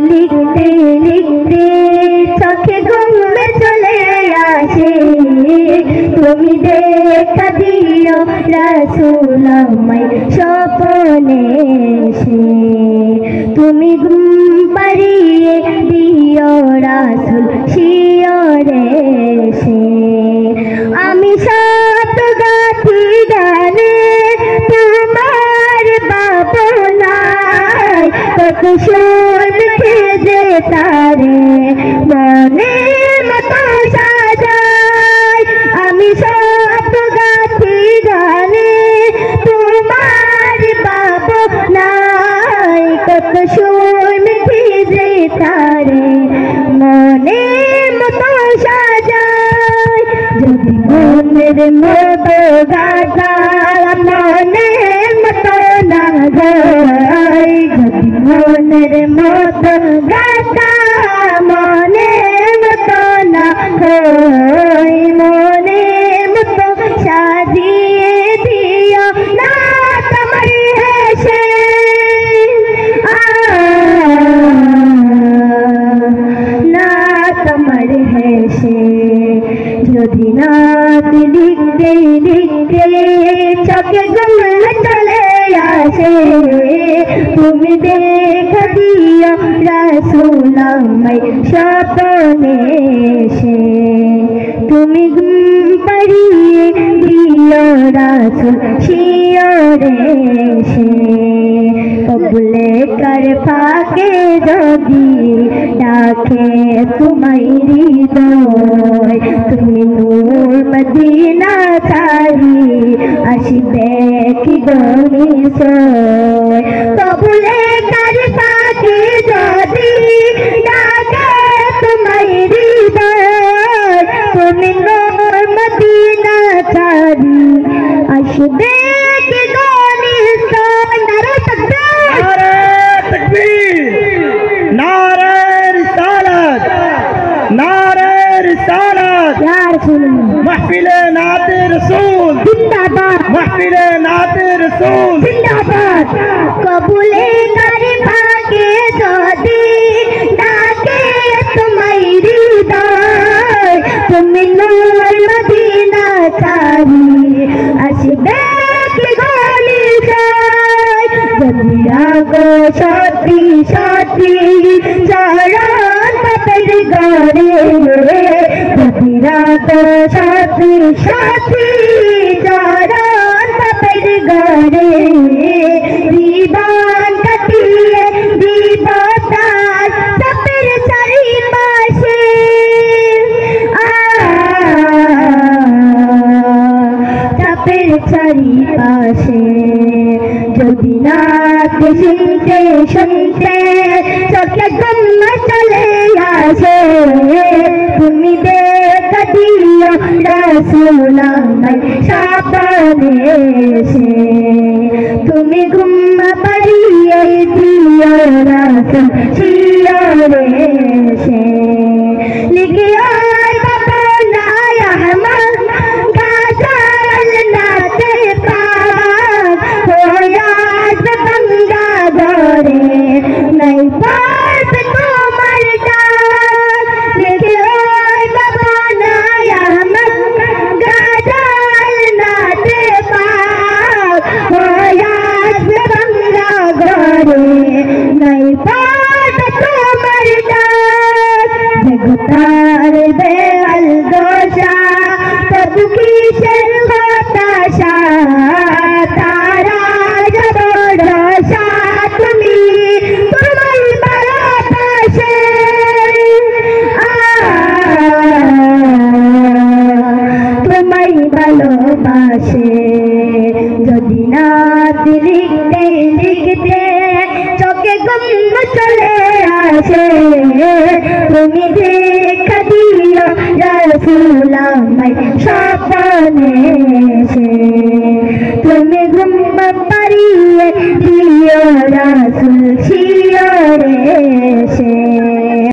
লিখতে লিখতে চোখে ঘুম চলে আসে তুমি দেখা দিও রাসূল আমায় স্বপ্নে এসে তুমি ঘুম পাড়িয়ে দিও রাসূল শিয়রে এসে আমি সাত গাথি গানে তোমার বাবনায় কত শুনতে যে তারে মনে মতো সাজায় আমি সাত গাথি গানে তোমার বাবনায় কত শুনতে যে তারে মনে মতো সাজায় যদি মনের মতো গাথা মনের মতো না যায় যদি মনের মতো গাথা মনের মতো না হয় মনের মতো সাজিয়ে দিও না তোমার হেসে না তোমার হেসে যদি নাত লিখতে লিখতে চোখে ঘুম চলে আসে তুমি দেখা দিও রাসূল আমায় স্বপ্নে এসে তুমি ঘুম পাড়িয়ে দিও রাসূল শিয়রে এসে কবুলে কার ফাঁকে যদি ডাকে তোমায় হৃদয় তুমি নূর মদিনা ছাড়ি আসিবে কি গরিসয় কবুলে কার ফাঁকে যদি ডাকে তোমায় হৃদয় তুমি নূর মদিনা ছাড়ি আসিবে কি গরিসয় নারে तकबीर नारे रिसालत नारे रिसालत या रसूल महफिले नाते रसूल जिंदाबाद महफिले नाते रसूल जिंदाबाद कबूले कर भागे যদি ডাকে তোমায় হৃদয় তুমি নূর মদিনা ছাড়ি আসবে কি গলিছায় যদি আগো সত্যি সত্যি চরণ পাপের গড়ে যদি আগো সত্যি সত্যি চরণ পাপের গড়ে জীবন কাটিয়ে জীবতার পাপের চারিপাশে পাপের চারিপাশে যদি নাত শুনতে শুনতে চোখে ঘুম চলে আসে তুমি দেখা দিও রাসূল আমায় স্বপ্নে এসে তুমি ঘুম পাড়িয়ে দিও রাসূল শিয়রে এসে লিখে আয় বাবা নাই আহমদ গাজাল নাতে পাক হোয়া গঙ্গা ধরে নাই পারবে তোমার ডাক লিখে আয় বাবা নাই আহমদ গাজাল নাতে পাক হোয়া গঙ্গা ধরে নাই পারবে তোমার ডাক জগতার বেআল দোষা তবু কিসের হতাশা তারা জবরদশা তুমি তোমায় ভালোবাসে তোমায় ভালোবাসে যদি নাত লিখতে লিখতে চোখে ঘুম চলে আসে তুমি দেখা দিও রাসূল আমায় স্বপ্নে এসে তুমি ঘুম পাড়িয়ে দিও রাসূল শিয়রে এসে